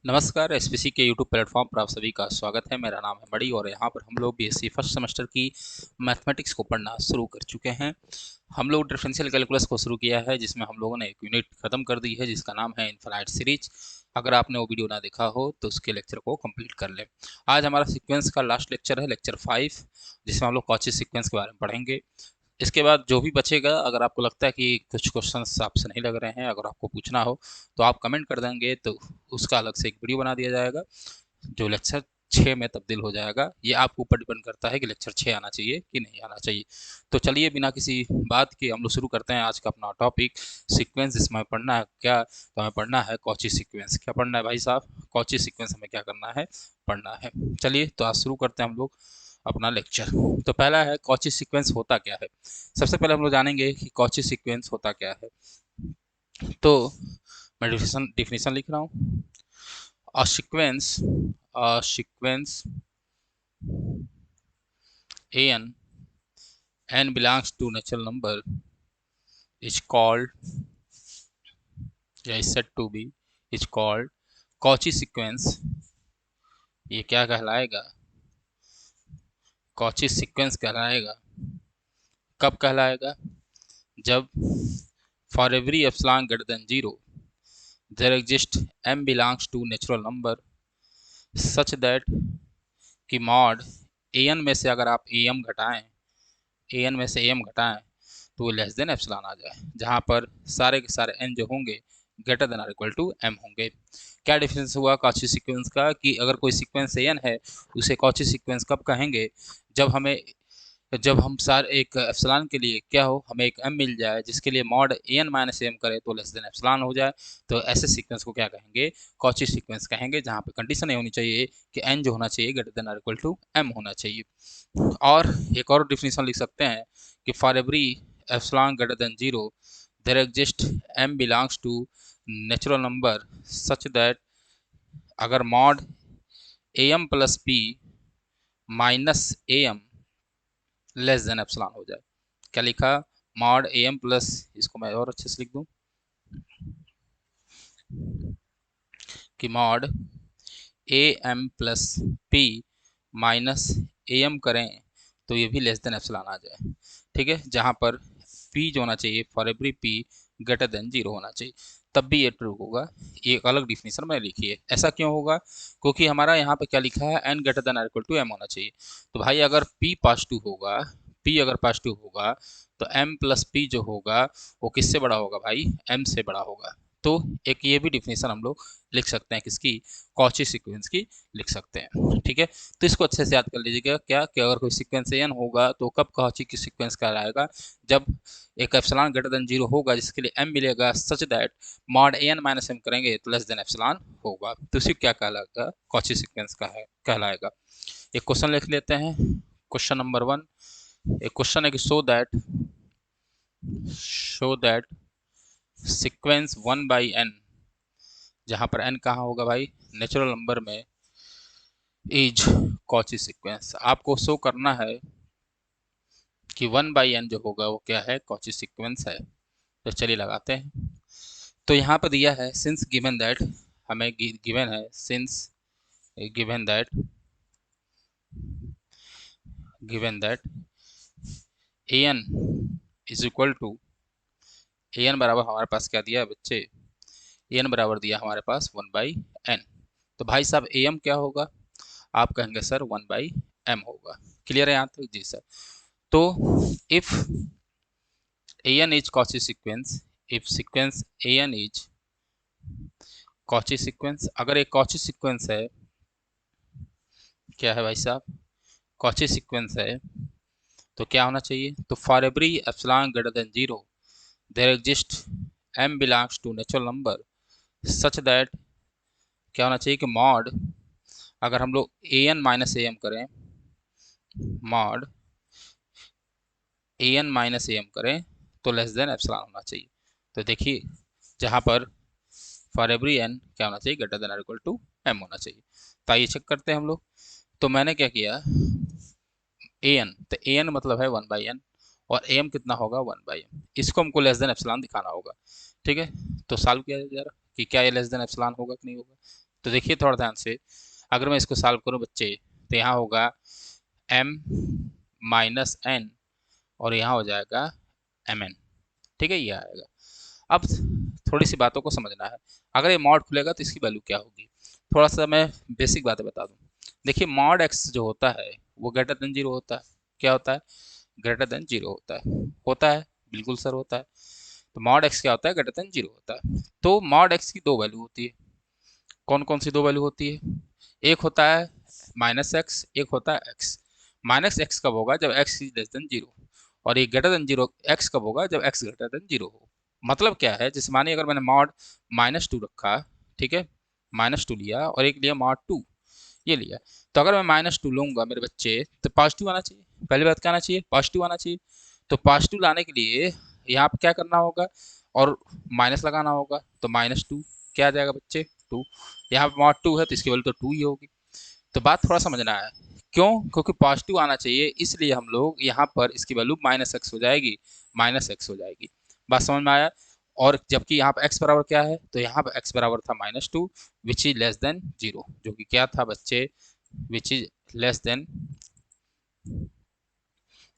नमस्कार एसपीसी के YouTube platform पर आप सभी का स्वागत है। मेरा नाम है मणि और यहाँ पर हम लोग बीएससी फर्स्ट सेमेस्टर की मैथमेटिक्स को पढ़ना शुरू कर चुके हैं। हम लोग डिफरेंशियल कैलकुलस को शुरू किया है, जिसमें हम लोगों ने एक यूनिट खत्म कर दी है जिसका नाम है इनफाइनाइट सीरीज। अगर आपने वो वीडियो ना देखा हो तो उसके लेक्चर को कंप्लीट कर लें। आज हमारा सीक्वेंस का लास्ट लेक्चर है, लेक्चर 5, जिसमें हम लोग कॉची सीक्वेंस के बारे में पढ़ेंगे। इसके बाद जो भी बचेगा, अगर आपको लगता है कि कुछ क्वेश्चंस आपसे नहीं लग रहे हैं, अगर आपको पूछना हो तो आप कमेंट कर देंगे, तो उसका अलग से एक वीडियो बना दिया जाएगा जो लेक्चर 6 में तब्दील हो जाएगा। ये आपके ऊपर डिपेंड करता है कि लेक्चर 6 आना चाहिए कि नहीं आना चाहिए। तो चलिए बिना किसी बात के हम लोग शुरू करते हैं आज का अपना टॉपिक सीक्वेंस। जिसमें पढ़ना है क्या, तो हमें पढ़ना है कॉची सीक्वेंस। क्या पढ़ना है भाई साहब? कॉची सीक्वेंस हमें क्या करना है, पढ़ना है। चलिए तो आज शुरू करते हैं हम लोग अपना लेक्चर। तो पहला है कॉची सीक्वेंस होता क्या है। सबसे पहले हम लोग जानेंगे कि कॉची सीक्वेंस होता क्या है। तो मैं डिफिनेशन लिख रहा हूँ। A sequence n belongs to natural number is called, या is said to be, is called Cauchy sequence। ये क्या कहलाएगा? कॉची सीक्वेंस कहलाएगा। कब कहलाएगा? जब for every epsilon greater than zero there exist m belongs to natural number such that कि mod an में से अगर आप am घटाएं, an में से am घटाएं तो वो लेस देन एप्सिलॉन आ जाए, जहां पर सारे के सारे n जो होंगे greater than or equal to m होंगे। क्या डिफरेंस हुआ कॉची सीक्वेंस का कि अगर कोई सीक्वेंस an है उसे कॉची सीक्वेंस कब कहेंगे? जब हम सार एक एप्सिलॉन के लिए क्या हो, हमें एक m मिल जाए जिसके लिए मॉड an माइनस एम करे तो लेस देन एप्सिलॉन हो जाए। तो ऐसे सीक्वेंस को क्या कहेंगे? कॉची सीक्वेंस कहेंगे, जहाँ पे कंडीशन ये होनी चाहिए कि n जो होना चाहिए greater than or equal to m होना चाहिए। और एक और डिफिनेशन लिख सकते हैं कि for every epsilon greater than zero there exist m belongs to natural number such that अगर mod am plus p minus am less than epsilon हो जाए। क्या लिखा? मॉड am प्लस, इसको मैं और अच्छे से लिख दूं कि mod am plus p minus am करें तो ये भी लेस देन एप्सिलॉन आ जाए। ठीक है, जहां पर p जो होना चाहिए for every p greater than zero होना चाहिए, तब भी ये ट्रू होगा। ये एक अलग डिफिनेशन मैंने लिखी है। ऐसा क्यों होगा? क्योंकि हमारा यहाँ पे क्या लिखा है, n greater than equal to m होना चाहिए। तो भाई अगर p पॉजिटिव होगा, p अगर पॉजिटिव होगा तो m प्लस p जो होगा वो किससे बड़ा होगा भाई? m से बड़ा होगा। तो एक ये भी डिफिनेशन हम लोग लिख सकते हैं, किसकी? कॉची सीक्वेंस की लिख सकते हैं। ठीक है, तो इसको अच्छे से याद कर लीजिएगा क्या कि अगर कोई सीक्वेंस n होगा तो कब कॉची की सीक्वेंस कहलाएगा? जब एक एप्सिलॉन ग्रेटर देन जीरो होगा जिसके लिए m मिलेगा such that mod an minus M करेंगे तो लेस देन एप्सिलॉन होगा। तो इसी क्या कहलाएगा? कॉची सीक्वेंस का है कहलाएगा। एक क्वेश्चन लिख लेते हैं। क्वेश्चन नंबर 1, एक क्वेश्चन है कि शो दैट सीक्वेंस 1/n, जहां पर n कहाँ होगा भाई? नेचुरल नंबर में, इज कॉची सीक्वेंस। आपको शो करना है कि 1/n जो होगा वो क्या है? कॉची सीक्वेंस है। तो चलिए लगाते हैं। तो यहाँ पर दिया है सिंस गिवन दैट, हमें गिवन है since given that an is equal to, an बराबर हमारे पास क्या दिया है बच्चे? an बराबर दिया हमारे पास 1/n। तो भाई साहब am क्या होगा? आप कहेंगे सर 1/m होगा। क्लियर है यहाँ तक? जी सर। तो if an is Cauchy sequence, if sequence an is Cauchy sequence, अगर एक Cauchy sequence है, क्या है भाई साहब? Cauchy sequence है, तो क्या होना चाहिए? तो for every epsilon greater than zero there exist m belongs to natural number such that, क्या होना चाहिए कि मॉड अगर हम लोग an माइनस am करें, मॉड an माइनस am करें तो लेस देन एप्सिलॉन होना चाहिए। तो देखिए जहाँ पर फॉर एवरी n क्या होना चाहिए? Greater than equal to m होना चाहिए। तो आइए चेक करते हैं हम लोग। तो मैंने क्या किया, an, तो an मतलब है 1/n और am कितना होगा? 1/m। इसको हमको लेस देन एप्सिलॉन दिखाना होगा। ठीक है, तो सॉल्व किया जरा कि क्या ये लेस देन एप्सिलॉन होगा कि नहीं होगा। तो देखिए थोड़ा ध्यान से, अगर मैं इसको सॉल्व करूं बच्चे, तो यहाँ होगा m माइनस n और यहाँ हो जाएगा mn। ठीक है, ये आएगा। अब थोड़ी सी बातों को समझना है, अगर ये मॉड खुलेगा तो इसकी वैल्यू क्या होगी। थोड़ा सा मैं बेसिक बातें बता दूं। देखिए मॉड x जो होता है वो ग्रेटर देन जीरो होता है। क्या होता है? ग्रेटर देन जीरो होता है। होता है, बिल्कुल सर होता है। तो मॉड x क्या होता है? ग्रेटर देन जीरो होता है। तो मॉड x की दो वैल्यू होती है। कौन कौन सी दो वैल्यू होती है? एक होता है माइनस एक्स, एक होता है एक्स। माइनस एक्स कब होगा? जब x is less than zero. और ये ग्रेटर देन जीरो एक्स कब होगा? जब एक्स ग्रेटर देन जीरो हो। मतलब क्या है, जैसे मानिए अगर मैंने मॉड माइनस टू रखा, ठीक है, माइनस टू लिया और एक लिया मॉड टू, ये लिया, तो अगर मैं माइनस टू लूंगा मेरे बच्चे, तो पॉजिटिव आना चाहिए। पहली बात क्या आना चाहिए? पॉजिटिव आना चाहिए। तो पॉजिटिव लाने के लिए यहाँ पे क्या करना होगा? और माइनस लगाना होगा। तो माइनस टू क्या आ जाएगा बच्चे? टू। यहाँ पे मॉड टू है तो इसकी वैल्यू तो टू ही होगी। तो बात थोड़ा समझना है, क्यों? क्योंकि पॉजिटिव आना चाहिए, इसलिए हम लोग यहाँ पर इसकी वैल्यू माइनस एक्स हो जाएगी, माइनस एक्स हो जाएगी। बात समझ में आया? और जबकि यहाँ पर एक्स बराबर क्या है? तो यहाँ पर एक्स बराबर था minus two, which is less than zero, जो कि क्या था बच्चे? Which is less than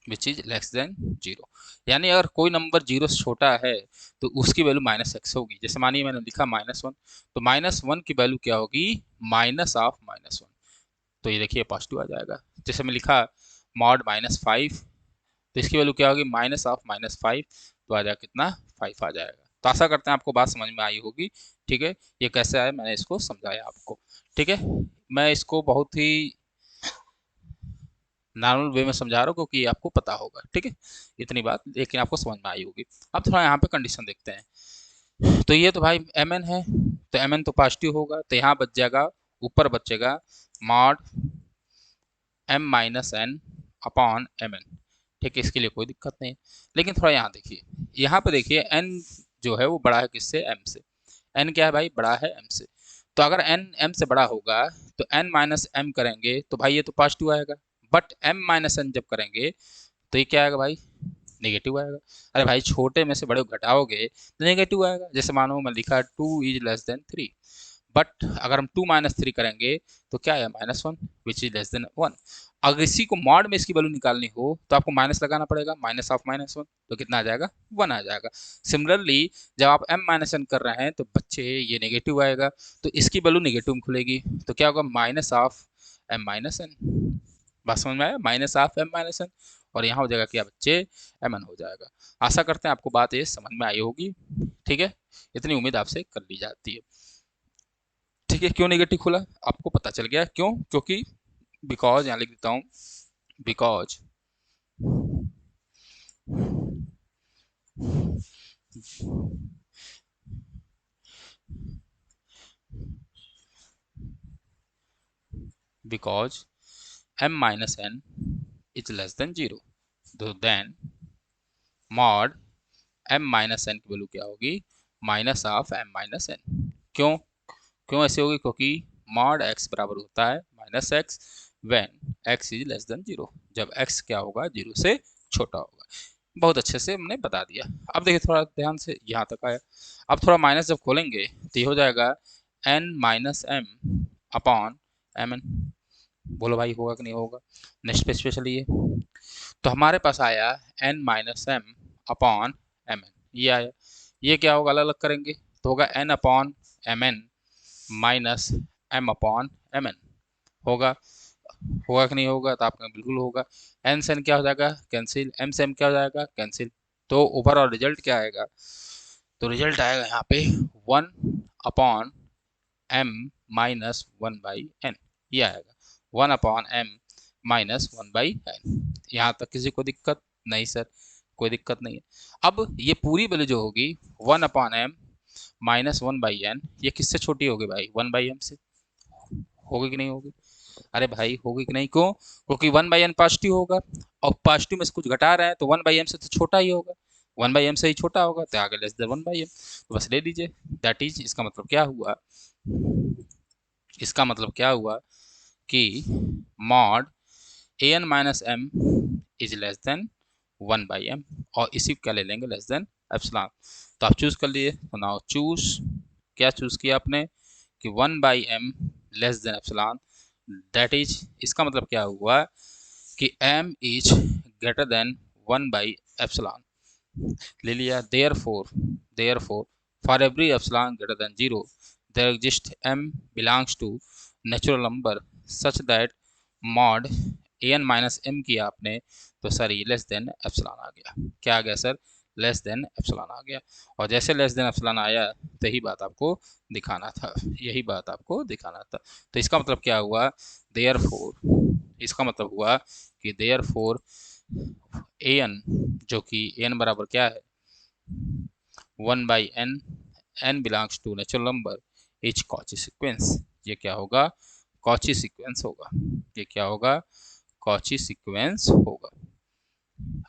which is less than zero. यानी अगर कोई नंबर जीरो से छोटा है तो उसकी वैल्यू माइनस एक्स होगी। जैसे मानिए मैंने लिखा माइनस वन, तो माइनस वन की वैल्यू क्या होगी? Minus of minus one. तो ये देखिए पॉजिटिव आ जाएगा। जैसे मैं लिखा मॉड माइनस फाइव, तो इसकी वैल्यू क्या होगी? Minus of minus five. तो आ जाएगा कितना? फाइव आ जाएगा। तो आशा करते हैं आपको बात समझ में आई होगी। ठीक है, ये कैसे आया मैंने इसको समझाया आपको। ठीक है, मैं इसको बहुत ही नॉर्मल वे में समझा रहा हूँ क्योंकि ये आपको पता होगा। ठीक है, इतनी बात लेकिन आपको समझ में आई होगी। अब थोड़ा यहाँ पे कंडीशन देखते हैं। तो ये तो भाई एम एन है, तो एम एन तो पॉजिटिव होगा, तो यहाँ बच जाएगा, ऊपर बचेगा mod M minus N upon M N. ठीक है, इसके लिए कोई दिक्कत नहीं है। लेकिन थोड़ा यहाँ देखिए, यहाँ पे देखिए एन जो है वो बड़ा है किससे? एम से। एन क्या है भाई? बड़ा है एम से। तो अगर एन एम से बड़ा होगा तो एन माइनस एम करेंगे तो भाई ये तो पॉजिटिव आएगा। बट एम माइनस एन जब करेंगे तो ये क्या आएगा भाई? नेगेटिव आएगा। अरे भाई छोटे में से बड़े को घटाओगे तो नेगेटिव आएगा। जैसे मानो मैं लिखा two is less then three, but अगर हम टू माइनस थ्री करेंगे तो क्या है? Minus one, which is less than one. अगर इसी को मॉड में इसकी वैल्यू निकालनी हो तो आपको माइनस लगाना पड़ेगा, माइनस ऑफ माइनस वन, तो कितना आ जाएगा? वन आ जाएगा। सिमिलरली जब आप m माइनस एन कर रहे हैं तो बच्चे ये नेगेटिव आएगा, तो इसकी वैल्यू नेगेटिव में खुलेगी, तो क्या होगा? Minus of m minus N. बात समझ में आया? Minus of m minus N, और यहाँ हो जाएगा क्या बच्चे? एम एन हो जाएगा। आशा करते हैं आपको बात ये समझ में आई होगी। ठीक है, इतनी उम्मीद आपसे कर ली जाती है। ठीक है, क्यों नेगेटिव खुला आपको पता चल गया क्यों? क्योंकि बिकॉज, यहाँ लिख देता हूँ, because because m minus n is less than zero, तो then mod m minus n की वैल्यू क्या होगी? Minus of m minus n. क्यों? क्यों ऐसे होगी? क्योंकि मॉड x बराबर होता है minus x when x is less than zero, जब x क्या होगा? जीरो से छोटा होगा। बहुत अच्छे से हमने बता दिया। अब देखिए थोड़ा ध्यान से, यहाँ तक आया। अब थोड़ा माइनस जब खोलेंगे तो ये हो जाएगा n minus M upon M N. बोलो भाई होगा कि नहीं होगा? नेक्स्ट पे स्पेशली ये, तो हमारे पास आया n minus M upon M N, ये आया। ये क्या होगा? अलग अलग करेंगे तो होगा n upon M N minus m upon M N. होगा? होगा कि नहीं होगा? तो आपका बिल्कुल होगा। एन से एन क्या हो जाएगा? कैंसिल। एम से एम क्या हो जाएगा? कैंसिल। तो ओवरऑल रिजल्ट क्या आएगा? तो रिजल्ट आएगा यहाँ पे one upon M minus one by N, ये आएगा। One upon M minus one by N. यहाँ तक किसी को दिक्कत? नहीं सर, कोई दिक्कत नहीं है। अब ये पूरी वैल्यू जो होगी one upon M minus one by N, ये किससे छोटी होगी भाई? वन बाई एम से। होगी कि नहीं होगी? अरे भाई होगी कि नहीं? क्यों? क्योंकि वन बाई एन पॉजिटिव होगा, और पॉजिटिव में से कुछ घटा रहे हैं तो वन बाई एम से तो छोटा ही होगा। वन बाई एम से ही छोटा होगा तो आगे less than one by M, तो बस ले लीजिए। दैट इज, इसका मतलब क्या हुआ? इसका मतलब क्या हुआ कि mod A N minus M is less than one by M, और इसी को क्या ले लेंगे? Less than epsilon. तो आप चूज कर लिए, तो नाउ चूज, क्या चूज किया आपने? कि 1/m less than epsilon, that is, इसका मतलब क्या हुआ कि m इज ग्रेटर देन 1/एप्सिलॉन, ले लिया। Therefore for every epsilon greater than 0 there exist m belongs to natural number such that mod an minus m किया आपने तो सर ये लेस देन एप्सिलॉन आ गया। क्या आ गया सर? लेस देन एप्सिलॉन आ गया। और जैसे लेस देन एप्सिलॉन आया तो यही बात आपको दिखाना था, यही बात आपको दिखाना था। तो इसका मतलब क्या हुआ? देयरफॉर, इसका मतलब हुआ कि देयरफॉर an, जो कि an बराबर क्या है? 1/n, n belongs to natural number is Cauchy sequence. ये क्या होगा? कॉची सीक्वेंस होगा। ये क्या होगा? कॉची सीक्वेंस होगा।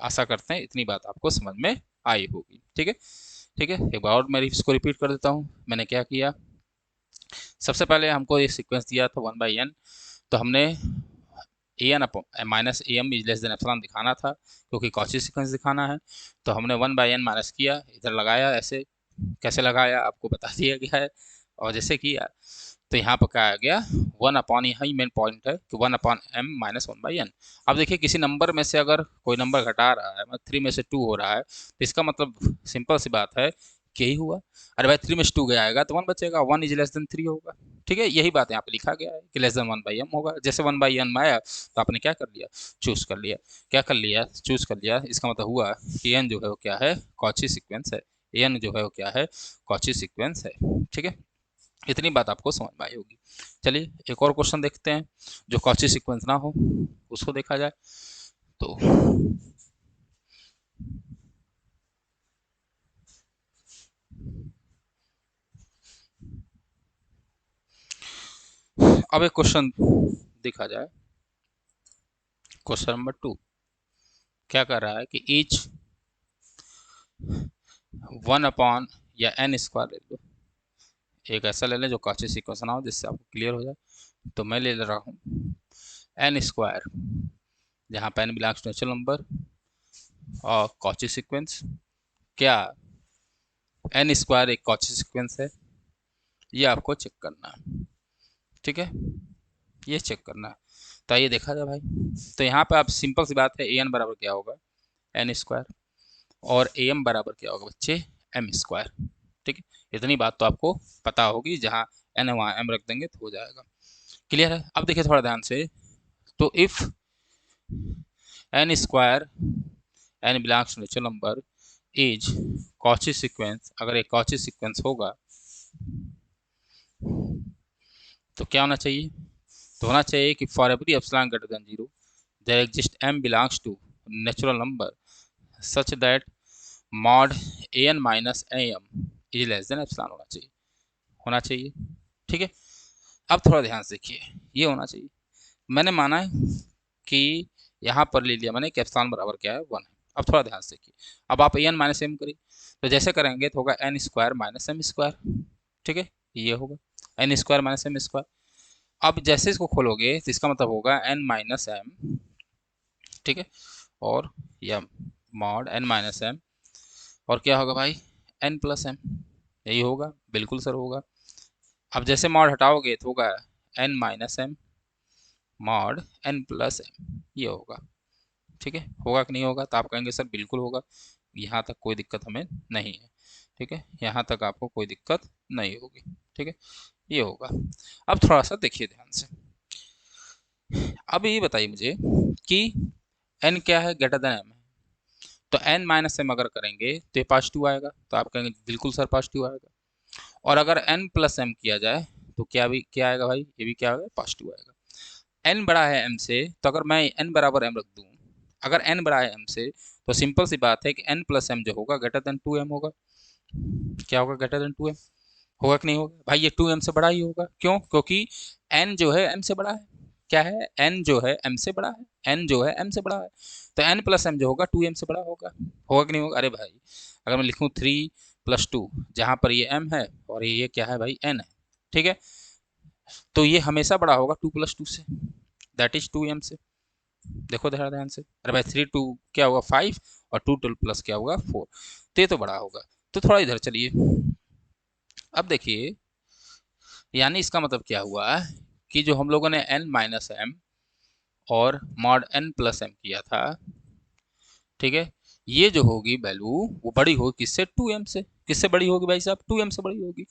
आशा करते हैं इतनी बात आपको समझ में आई होगी। ठीक है, ठीक है, एक बार और मैं इसको रिपीट कर देता हूँ। मैंने क्या किया, सबसे पहले हमको ये सीक्वेंस दिया था 1/n, तो हमने an minus am is less than epsilon दिखाना था, क्योंकि कॉची सीक्वेंस दिखाना है। तो हमने 1/n माइनस किया, इधर लगाया, ऐसे कैसे लगाया आपको बता दिया गया है। और जैसे किया तो यहाँ पर क्या आ गया? 1/, यहाँ ही मेन पॉइंट है कि 1/m माइनस 1/n। अब देखिए किसी नंबर में से अगर कोई नंबर घटा रहा है, मतलब 3 में से 2 हो रहा है, तो इसका मतलब सिंपल सी बात है कि यही हुआ। अरे भाई 3 में से 2 गया आएगा तो 1 बचेगा, 1 इज लेस देन 3 होगा। ठीक है, यही बात यहाँ पे लिखा गया है कि लेस देन 1/m होगा। जैसे 1/n में आया तो आपने क्या कर लिया? चूज कर लिया। क्या कर लिया? चूज कर लिया। इसका मतलब हुआ कि n जो है वो क्या है? कॉची सीक्वेंस है। n जो है वो क्या है? कॉची सीक्वेंस है। ठीक है, इतनी बात आपको समझ में आई होगी। चलिए एक और क्वेश्चन देखते हैं जो कॉची सीक्वेंस ना हो, उसको देखा जाए। तो अब एक क्वेश्चन देखा जाए। क्वेश्चन नंबर 2 क्या कर रहा है कि ईच 1/, या n स्क्वायर ले लो, एक ऐसा ले लें जो कॉची सीक्वेंस ना हो, जिससे आपको क्लियर हो जाए। तो मैं ले रहा हूँ n स्क्वायर, जहाँ पे n belongs to natural number, और कॉची सीक्वेंस। क्या n स्क्वायर एक कॉची सीक्वेंस है? ये आपको चेक करना है। ठीक है, ये चेक करना है। तो ये देखा जाए भाई, तो यहाँ पे आप सिंपल सी बात है, an बराबर क्या होगा? n स्क्वायर, और am बराबर क्या होगा बच्चे? m square. ठीक है, इतनी बात तो आपको पता होगी, जहाँ n है वहाँ m रख देंगे तो हो जाएगा। क्लियर है? अब देखिए थोड़ा ध्यान से, तो if n square, n belongs to natural number is Cauchy sequence, अगर एक कॉची सीक्वेंस होगा तो क्या होना चाहिए? तो होना चाहिए कि for every epsilon greater than 0 there exist m belongs to natural number such that mod an minus am is less than epsilon होना चाहिए, होना चाहिए। ठीक है, अब थोड़ा ध्यान से देखिए, ये होना चाहिए। मैंने माना है कि यहाँ पर ले लिया मैंने कि एप्सिलॉन बराबर क्या है? 1 है। अब थोड़ा ध्यान से देखिए, अब आप an माइनस m करिए, तो जैसे करेंगे तो होगा n square minus m square. ठीक है, ये होगा n square minus m square. अब जैसे इसको खोलोगे तो इसका मतलब होगा n माइनस m, ठीक है, और यम मॉड n माइनस m, और क्या होगा भाई? n plus m। यही होगा, बिल्कुल सर होगा। अब जैसे मॉड हटाओगे तो होगा n minus m mod n plus m, ये होगा। ठीक है, होगा कि नहीं होगा? तो आप कहेंगे सर बिल्कुल होगा, यहाँ तक कोई दिक्कत हमें नहीं है। ठीक है, यहाँ तक आपको कोई दिक्कत नहीं होगी। ठीक है, ये होगा। अब थोड़ा सा देखिए ध्यान से, अब ये बताइए मुझे कि n क्या है? ग्रेटर देन m है। तो n माइनस m अगर करेंगे तो ये पॉजिटिव आएगा, तो आप कहेंगे बिल्कुल सर पॉजिटिव आएगा। और अगर n प्लस m किया जाए तो क्या भी क्या आएगा भाई? ये भी क्या आएगा? पॉजिटिव आएगा। n बड़ा है m से, तो अगर मैं n बराबर m रख दूं, अगर n बड़ा है m से, तो सिंपल सी बात है कि n प्लस m जो होगा ग्रेटर देन 2m होगा। क्या होगा? ग्रेटर देन 2m होगा कि नहीं होगा भाई? ये 2m से बड़ा ही होगा। क्यों? क्योंकि n जो है m से बड़ा है। क्या है? n जो है m से बड़ा है, n जो है m से बड़ा है, तो n प्लस m जो होगा 2m से बड़ा होगा। होगा कि नहीं होगा? अरे भाई अगर मैं लिखूँ 3+2, जहाँ पर ये m है और ये क्या है भाई? n है। ठीक है, तो ये हमेशा बड़ा होगा 2+2 से, दैट इज 2m से। देखो ध्यान ध्यान से, अरे भाई 3 2 क्या होगा? 5, और 2 प्लस क्या होगा? 4, तो ये तो बड़ा होगा। तो थोड़ा इधर चलिए, अब देखिए यानी इसका मतलब क्या हुआ कि जो हम लोगों ने n माइनस एम और मॉड n प्लस एम किया था, ठीक है, ये जो होगी वैल्यू वो बड़ी होगी किससे, 2m से। किससे बड़ी होगी भाई साहब, 2m से बड़ी होगी।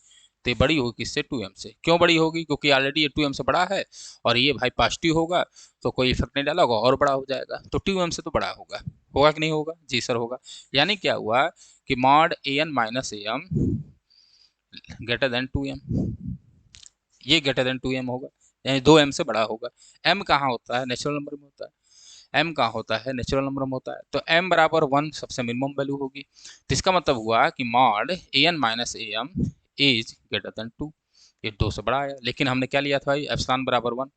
तो ये बड़ी होगी किससे, 2m से। क्यों बड़ी होगी, क्योंकि ऑलरेडी ये 2m से बड़ा है और ये भाई पॉजिटिव होगा तो कोई इफेक्ट नहीं डाला होगा और बड़ा हो जाएगा, तो 2m से तो बड़ा होगा। होगा कि नहीं होगा, जी सर होगा। यानी क्या हुआ कि mod an minus M greater than 2m, ये ग्रेटर देन 2m होगा, यानी 2m से बड़ा होगा। m कहाँ होता है, नेचुरल नंबर में होता है। m कहाँ होता है, नेचुरल नंबर में होता है। तो m बराबर 1 सबसे मिनिमम वैल्यू होगी। तो इसका मतलब हुआ कि mod an minus M is greater than 2, ये 2 से बड़ा है। लेकिन हमने क्या लिया था भाई, एप्सिलॉन बराबर 1।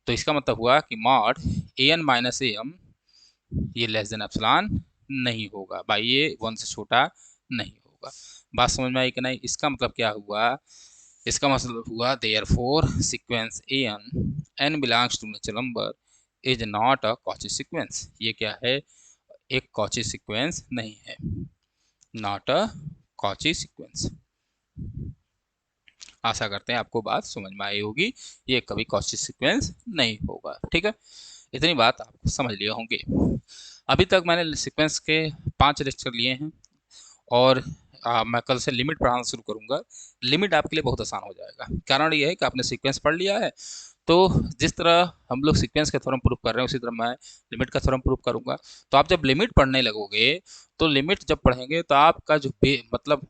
तो इसका मतलब हुआ कि मॉड an माइनस एम ये लेस देन एप्सिलॉन नहीं होगा भाई, ये 1 से छोटा नहीं होगा। बात समझ में आई कि नहीं। इसका मतलब क्या हुआ, इसका मतलब हुआ therefore sequence N belongs to natural number is not a Cauchy sequence. ये क्या है, एक कॉची सीक्वेंस नहीं है, नॉट अ कॉची सीक्वेंस। आशा करते हैं आपको बात समझ में आई होगी, ये कभी कॉची सीक्वेंस नहीं होगा, ठीक है। इतनी बात आप समझ लिए होंगे। अभी तक मैंने सीक्वेंस के 5 लेक्चर लिए हैं और मैं कल से लिमिट पढ़ाना शुरू करूंगा। लिमिट आपके लिए बहुत आसान हो जाएगा। कारण ये है कि आपने सीक्वेंस पढ़ लिया है, तो जिस तरह हम लोग सीक्वेंस का थ्योरम प्रूव कर रहे हैं उसी तरह मैं लिमिट का थ्योरम प्रूव करूंगा। तो आप जब लिमिट पढ़ने लगोगे, तो लिमिट जब पढ़ेंगे तो आपका जो मतलब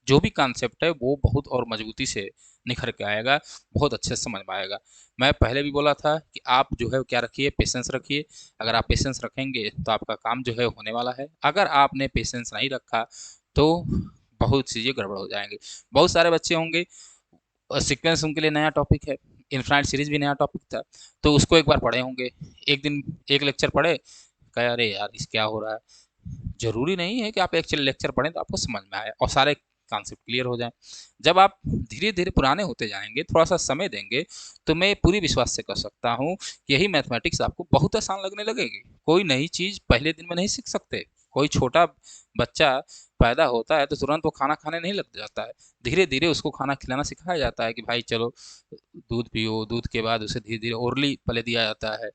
जो भी कॉन्सेप्ट है वो बहुत और मजबूती से निखर के आएगा, बहुत अच्छे से समझ में आएगा। मैं पहले भी बोला था कि आप जो है क्या रखिए, पेशेंस रखिए। अगर आप पेशेंस रखेंगे तो आपका काम जो है होने वाला है। अगर आपने पेशेंस नहीं रखा तो बहुत चीज़ें गड़बड़ हो जाएंगी। बहुत सारे बच्चे होंगे और सीक्वेंस उनके लिए नया टॉपिक है, इनफाइनाइट सीरीज भी नया टॉपिक था, तो उसको एक बार पढ़े होंगे, एक दिन एक लेक्चर पढ़े, कहे अरे यार इस क्या हो रहा है। जरूरी नहीं है कि आप एक लेक्चर पढ़ें तो आपको समझ में आए और सारे कॉन्सेप्ट क्लियर हो जाए। जब आप धीरे धीरे पुराने होते जाएंगे, थोड़ा सा समय देंगे, तो मैं पूरी विश्वास से कह सकता हूँ कि यही मैथमेटिक्स आपको बहुत आसान लगने लगेगी। कोई नई चीज़ पहले दिन में नहीं सीख सकते। कोई छोटा बच्चा पैदा होता है तो तुरंत वो खाना खाने नहीं लग जाता है, धीरे धीरे उसको खाना खिलाना सिखाया जाता है कि भाई चलो दूध पियो, दूध के बाद उसे धीरे धीरे ओरली पले दिया जाता है,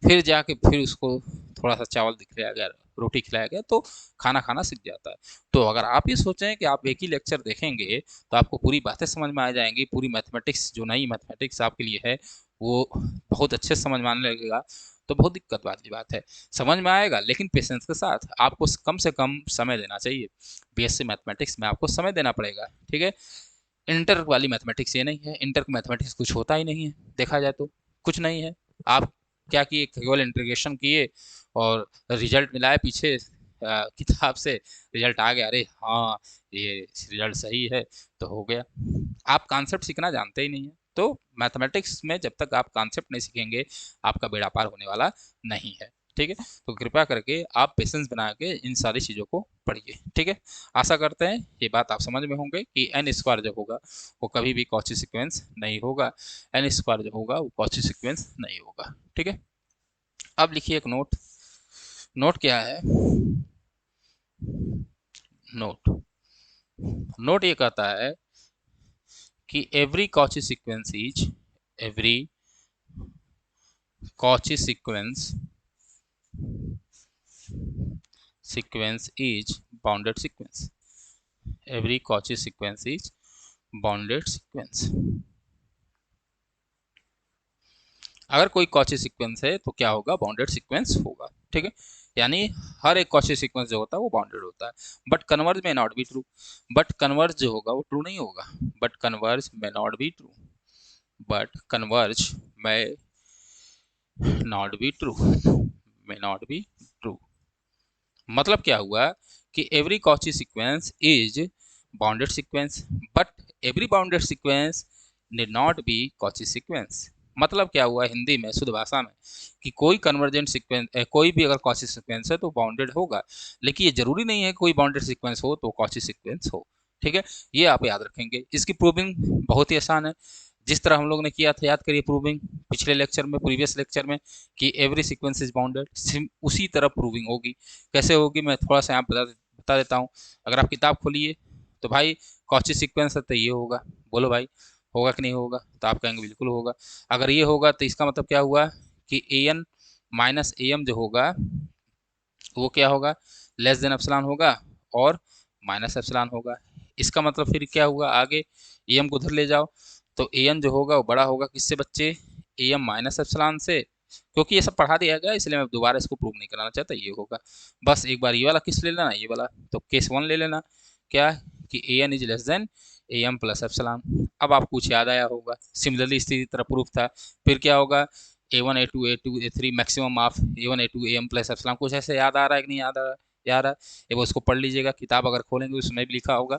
फिर जाके फिर उसको थोड़ा सा चावल दिखलाया गया, रोटी खिलाया गया, तो खाना खाना सीख जाता है। तो अगर आप ये सोचें कि आप एक ही लेक्चर देखेंगे तो आपको पूरी बातें समझ में आ जाएंगी, पूरी मैथमेटिक्स जो नई मैथमेटिक्स आपके लिए है वो बहुत अच्छे से समझ में आने लगेगा, तो बहुत दिक्कत वाली बात है। समझ में आएगा लेकिन पेशेंस के साथ आपको कम से कम समय देना चाहिए। बीएससी मैथमेटिक्स में आपको समय देना पड़ेगा, ठीक है। इंटर वाली मैथमेटिक्स ये नहीं है, इंटर मैथमेटिक्स कुछ होता ही नहीं है, देखा जाए तो कुछ नहीं है। आप क्या किए, केवल इंटीग्रेशन किए और रिजल्ट मिलाए पीछे किताब से, रिजल्ट आ गया, अरे हाँ ये रिजल्ट सही है तो हो गया। आप कॉन्सेप्ट सीखना जानते ही नहीं है। तो मैथमेटिक्स में जब तक आप कॉन्सेप्ट नहीं सीखेंगे आपका बेड़ा पार होने वाला नहीं है, ठीक है। तो कृपया करके आप पेशेंस बना के इन सारी चीज़ों को पढ़िए, ठीक है। आशा करते हैं ये बात आप समझ में होंगे कि एन स्क्वायर जो होगा वो कभी भी कॉची सीक्वेंस नहीं होगा। एन स्क्वायर जो होगा वो कॉची सीक्वेंस नहीं होगा, ठीक है। अब लिखिए एक नोट। नोट क्या है, नोट, नोट ये कहता है कि every Cauchy sequence is, every Cauchy sequence is bounded sequence. Every Cauchy sequence is bounded sequence. अगर कोई कॉची सीक्वेंस है तो क्या होगा, बाउंडेड सीक्वेंस होगा, ठीक है। यानी हर एक कॉची सीक्वेंस जो होता है वो बाउंडेड होता है। बट कन्वर्ज में not be true, but converge जो होगा वो ट्रू नहीं होगा। बट कन्वर्ज में not be true, but converge में नॉट बी ट्रू, में नॉट बी ट्रू। मतलब क्या हुआ कि every Cauchy sequence is bounded sequence, but every bounded sequence need not be Cauchy sequence. मतलब क्या हुआ हिंदी में, शुद्ध भाषा में, कि कोई कन्वर्जेंट सीक्वेंस, कोई भी अगर कॉची सीक्वेंस है तो बाउंडेड होगा, लेकिन ये जरूरी नहीं है कोई बाउंडेड सीक्वेंस हो तो कॉची सीक्वेंस हो, ठीक है। ये आप याद रखेंगे। इसकी प्रूविंग बहुत ही आसान है, जिस तरह हम लोग ने किया था, याद करिए प्रूविंग पिछले लेक्चर में, प्रीवियस लेक्चर में, कि एवरी सीक्वेंस इज बाउंडेड, उसी तरह प्रूविंग होगी। कैसे होगी मैं थोड़ा सा यहाँ बता देता हूँ। अगर आप किताब खोलिए तो भाई कॉची सीक्वेंस है तो ये होगा, बोलो भाई, होगा कि नहीं होगा? तो आप कहेंगे बिल्कुल होगा। अगर ये होगा तो इसका मतलब क्या हुआ कि a N minus a M जो होगा वो क्या होगा, लेस देन एप्सिलॉन होगा और माइनस एप्सिलॉन होगा। इसका मतलब फिर क्या हुआ, आगे ए एम को उधर ले जाओ तो ए एन जो होगा वो बड़ा होगा किससे बच्चे, ए एम माइनस एप्सिलॉन से। क्योंकि ये सब पढ़ा दिया गया इसलिए मैं दोबारा इसको प्रूव नहीं कराना चाहता, ये होगा। बस एक बार ये वाला किस ले लेना, ये वाला, तो केस वन ले लेना, क्या कि a N is less than a m plus epsilon. अब आपको कुछ याद आया होगा, सिमिलरली इसी तरह प्रूफ था। फिर क्या होगा, A1 A2 A2 A3 maximum of A1 A2 AM plus epsilon. कुछ ऐसे याद आ रहा है कि नहीं याद आ रहा है? याद है, एक बार उसको पढ़ लीजिएगा, किताब अगर खोलेंगे उसमें भी लिखा होगा।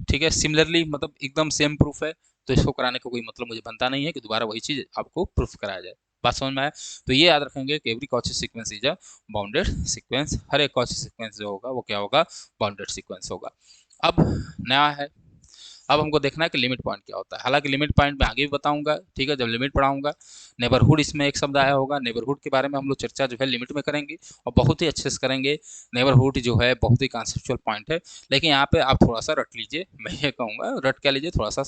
ठीक है, सिमिलरली मतलब एकदम सेम प्रूफ है, तो इसको कराने का कोई मतलब मुझे बनता नहीं है कि दोबारा वही चीज़ आपको प्रूफ कराया जाए। बात समझ में आया? तो ये याद रखेंगे कि every Cauchy sequence is a bounded sequence. हर एक कॉची सीक्वेंस जो होगा वो क्या होगा, बाउंडेड सीक्वेंस होगा। अब नया है, अब हमको देखना है कि लिमिट पॉइंट क्या होता है। हालांकि लिमिट पॉइंट मैं आगे भी बताऊंगा, ठीक है, जब लिमिट पढ़ाऊंगा। नेबरहुड इसमें एक शब्द आया होगा, नेबरहुड के बारे में हम लोग चर्चा जो है लिमिट में करेंगे और बहुत ही अच्छे से करेंगे। नेबरहुड जो है बहुत ही कॉन्सेप्चुअल पॉइंट है, लेकिन यहाँ पे आप थोड़ा सा रट लीजिए, मैं ये कहूँगा रट क्या लीजिए, थोड़ा सा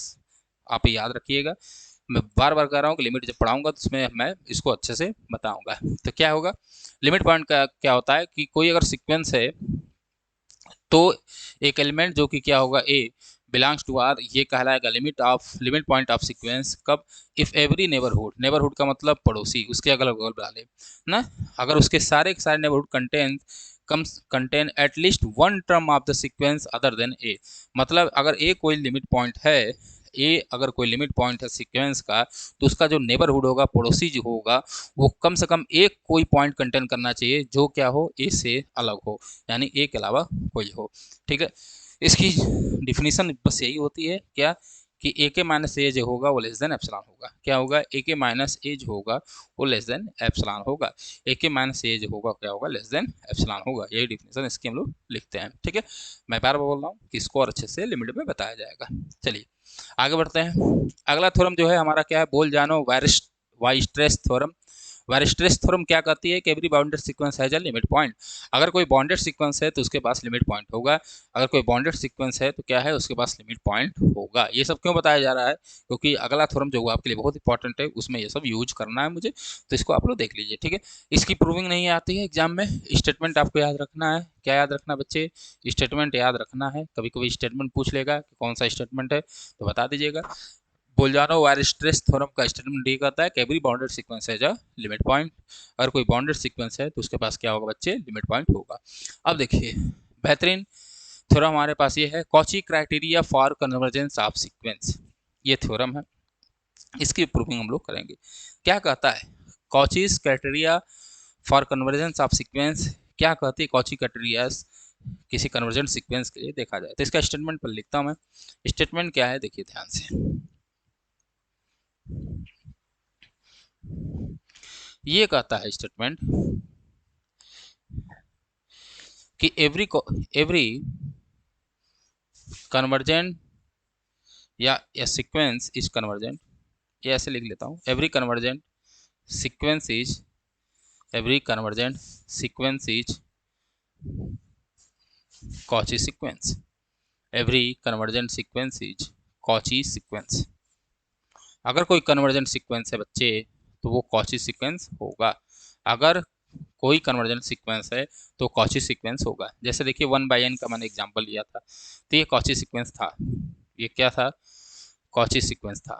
आप याद रखिएगा। मैं बार बार कह रहा हूँ कि लिमिट जब पढ़ाऊंगा तो उसमें मैं इसको अच्छे से बताऊंगा। तो क्या होगा, लिमिट पॉइंट का क्या होता है कि कोई अगर सिक्वेंस है तो एक एलिमेंट जो कि क्या होगा, ए बिलोंग्स टू आर, ये कहलाएगा लिमिट पॉइंट ऑफ सीक्वेंस। कब, इफ एवरी नेबरहुड, नेबरहुड का मतलब पड़ोसी, उसके अगल बगल वाले ना, अगर उसके सारे के सारे neighbourhood contain at least one term of the sequence other than a. मतलब अगर ए कोई लिमिट पॉइंट है, ए अगर कोई लिमिट पॉइंट है सीक्वेंस का, तो उसका जो नेबरहुड होगा, पड़ोसी जो होगा, वो कम से कम एक कोई पॉइंट कंटेन करना चाहिए जो क्या हो, ए से अलग हो, यानी ए के अलावा कोई हो। ठीक है, इसकी डिफिनीशन बस यही होती है क्या, कि ए के माइनस ए जो होगा वो लेस देन एप्सिलॉन होगा। क्या होगा, ए के माइनस ए जो होगा वो लेस देन एप्सिलॉन होगा। ए के माइनस ए जो होगा क्या होगा, लेस देन एप्सिलॉन होगा। यही डिफिनीशन इसकी हम लोग लिखते हैं। ठीक है, मैं बार बार बोल रहा हूँ कि इसको और अच्छे से लिमिट में बताया जाएगा। चलिए आगे बढ़ते हैं। अगला थ्योरम जो है हमारा क्या है, बोल जानो वाइस्ट्रेस थ्योरम। वेरस्ट्रेस थ्योरम क्या कहती है कि every bounded sequence has a limit point. अगर कोई बाउंडेड सीक्वेंस है तो उसके पास लिमिट पॉइंट होगा, अगर कोई बाउंडेड सीक्वेंस है तो क्या है, उसके पास लिमिट पॉइंट होगा। ये सब क्यों बताया जा रहा है, क्योंकि अगला थ्योरम जो आपके लिए बहुत इंपॉर्टेंट है, उसमें ये सब यूज करना है मुझे, तो इसको आप लोग देख लीजिए। ठीक है, इसकी प्रूविंग नहीं आती है एग्जाम में, स्टेटमेंट आपको याद रखना है। क्या याद रखना बच्चे, स्टेटमेंट याद रखना है। कभी कभी स्टेटमेंट पूछ लेगा कि कौन सा स्टेटमेंट है, तो बता दीजिएगा। बोलजानो वायरस्ट्रेस थ्योरम का स्टेटमेंट ये कहता है कि एवरी बाउंडेड सीक्वेंस है जो लिमिट पॉइंट। अगर कोई बाउंडेड सीक्वेंस है तो उसके पास क्या होगा बच्चे, लिमिट पॉइंट होगा। अब देखिए बेहतरीन थ्योरम हमारे पास ये है, Cauchy criteria for convergence of sequence. ये थ्योरम है, इसकी प्रूविंग हम लोग करेंगे। क्या कहता है, Cauchy's criteria for convergence of sequence, क्या कहती है कॉची क्राइटेरिया किसी कन्वर्जेंट सीक्वेंस के लिए देखा जाए। तो इसका स्टेटमेंट पर लिखता हूं मैं। स्टेटमेंट क्या है देखिए ध्यान से, ये कहता है स्टेटमेंट कि एवरी कन्वर्जेंट या सीक्वेंस इज कन्वर्जेंट, ये ऐसे लिख लेता हूँ, sequence is every convergent sequence is Cauchy sequence, every convergent sequence is Cauchy sequence. अगर कोई कन्वर्जेंट सीक्वेंस है बच्चे तो वो कॉची सीक्वेंस होगा। अगर कोई कन्वर्जेंट सीक्वेंस है तो कॉची सीक्वेंस होगा। जैसे देखिए 1/n का मैंने एग्जांपल लिया था, तो ये कॉची सीक्वेंस था, ये क्या था, कॉची सीक्वेंस था।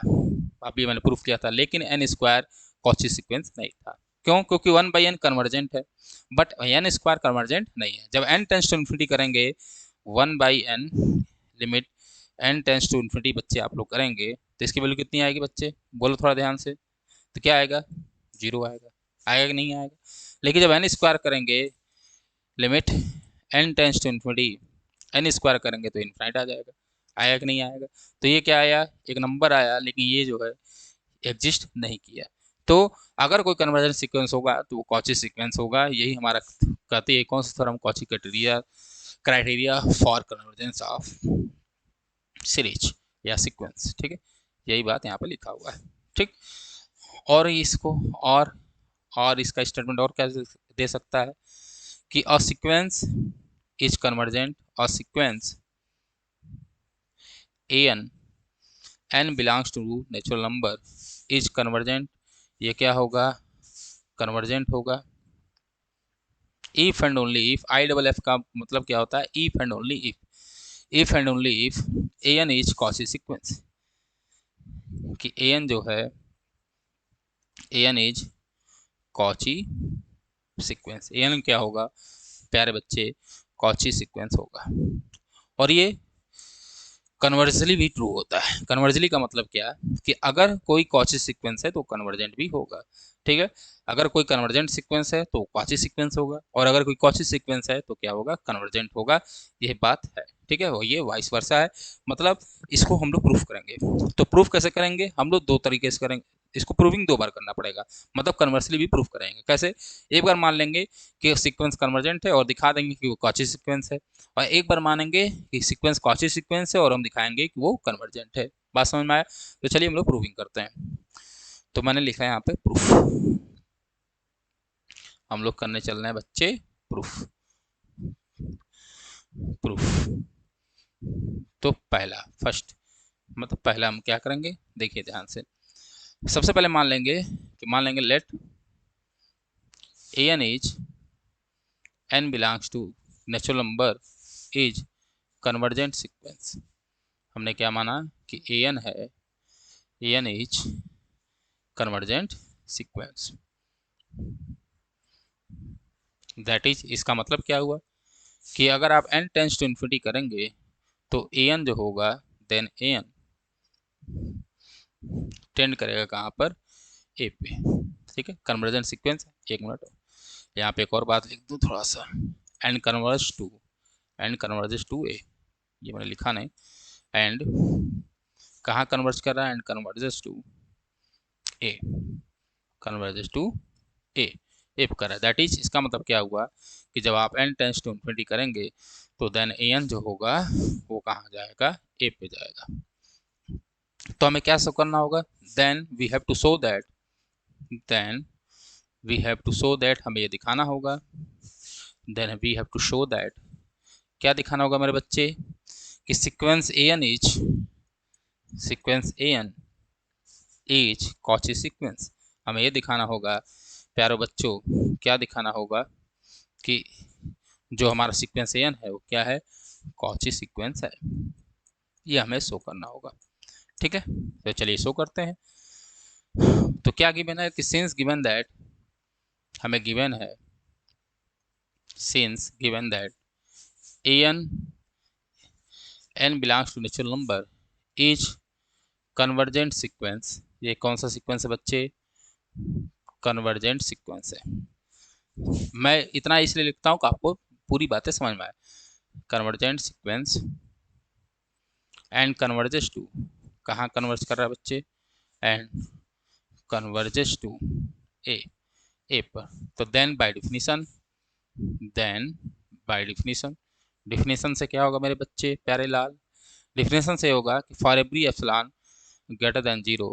अभी मैंने प्रूफ किया था, लेकिन एन स्क्वायर कॉची सीक्वेंस नहीं था। क्यों, क्योंकि 1/n कन्वर्जेंट है, बट एन स्क्वायर कन्वर्जेंट नहीं है। जब n टेंस टू इन्फिनिटी करेंगे, 1/n limit n tends to infinity बच्चे आप लोग करेंगे, तो इसकी वैल्यू कितनी आएगी बच्चे, बोलो थोड़ा ध्यान से, तो क्या आएगा, 0 आएगा। आएगा कि नहीं आएगा? लेकिन जब एन स्क्वायर करेंगे, limit n tends to infinity, N square करेंगे तो इन्फाइनाइट आ जाएगा। आया कि नहीं आएगा? तो ये क्या आया, एक नंबर आया, लेकिन ये जो है एग्जिस्ट नहीं किया। तो अगर कोई कन्वर्जन सीक्वेंस होगा तो वो कॉची सीक्वेंस होगा। यही हमारा कहते हैं कौन सा theorem, Cauchy criteria for convergence of series या सीक्वेंस। ठीक है, यही बात यहाँ पे लिखा हुआ है। ठीक, और इसको और इसका स्टेटमेंट और क्या दे सकता है कि a sequence is convergent, a sequence an n belongs to natural number is convergent, ये क्या होगा, कन्वर्जेंट होगा। If and only if, I double F का मतलब क्या होता है, if and only if and only if a N is Cauchy sequence, कि ए एन जो है, a N is Cauchy sequence, A n क्या होगा प्यारे बच्चे, कॉची सीक्वेंस होगा। और ये कन्वर्जली भी ट्रू होता है। कन्वर्जली का मतलब क्या है कि अगर कोई कॉची सीक्वेंस है तो कन्वर्जेंट भी होगा, ठीक है। अगर कोई कन्वर्जेंट सीक्वेंस है तो कॉची सीक्वेंस होगा, और अगर कोई कॉची सीक्वेंस है तो क्या होगा, कन्वर्जेंट होगा। यह बात है, ठीक है। ये वाइस वर्सा है, मतलब इसको हम लोग प्रूफ करेंगे। तो प्रूफ कैसे करेंगे, हम लोग दो तरीके से करेंगे, इसको प्रूविंग दो बार करना पड़ेगा, मतलब कन्वर्सली भी प्रूफ करेंगे। कैसे, एक बार मान लेंगे कि सीक्वेंस कन्वर्जेंट है और दिखा देंगे कि वो कॉची सीक्वेंस है, और एक बार मानेंगे कि सीक्वेंस कॉची सीक्वेंस है और हम दिखाएंगे कि वो कन्वर्जेंट है। बात समझ में आया? तो चलिए हम लोग प्रूविंग करते हैं। तो मैंने लिखा है यहाँ पे प्रूफ, हम लोग करने चल रहे हैं बच्चे प्रूफ। प्रूफ तो पहला, फर्स्ट मतलब पहला हम क्या करेंगे, देखिए ध्यान से। सबसे पहले मान लेंगे कि, मान लेंगे let a N is n belongs to natural number is convergent sequence. हमने क्या माना कि ए एन है, a N is convergent sequence. That is, इसका मतलब क्या हुआ कि अगर आप n टेंस टू इन्फिनिटी करेंगे तो ए एन जो होगा, देन ए एन टेंड करेगा कहाँ पर, ए पे, ठीक है। कन्वर्जेंट सीक्वेंस, एक मिनट यहाँ पे एक और बात लिख दूँ थोड़ा सा, and converge to, and converges to a, ये मैंने लिखा नहीं। एंड कहाँ कन्वर्ज कर रहा है, and converges to a, converges to a, a कर रहा है। दैट इज, इसका मतलब क्या हुआ कि जब आप n टेंस टू इन्फिनिटी करेंगे तो देन ए एन जो होगा वो कहाँ जाएगा, ए पे जाएगा। तो हमें क्या शो करना होगा, then we have to show that, then we have to show that, हमें ये दिखाना होगा, then we have to show that, क्या दिखाना होगा मेरे बच्चे, कि sequence A N is, sequence A N is Cauchy sequence. हमें ये दिखाना होगा प्यारो बच्चों, क्या दिखाना होगा कि जो हमारा सीक्वेंस ए एन है वो क्या है, कॉची सीक्वेंस है। ये हमें शो करना होगा, ठीक है। तो चलिए शो करते हैं। तो क्या गिवन है कि सिंस गिवन दैट, हमें गिवन है since given that a n n belongs to natural number is convergent sequence. ये कौन सा सीक्वेंस है बच्चे, कन्वर्जेंट सीक्वेंस है। मैं इतना इसलिए लिखता हूँ कि आपको पूरी बातें समझ में आए। Convergent sequence and converges to, कहाँ कन्वर्ज कर रहा है बच्चे, and converges to a, a पर। तो then by definition, then by definition, definition से क्या होगा मेरे बच्चे प्यारे लाल, डेफिनेशन से होगा कि for every epsilon greater than 0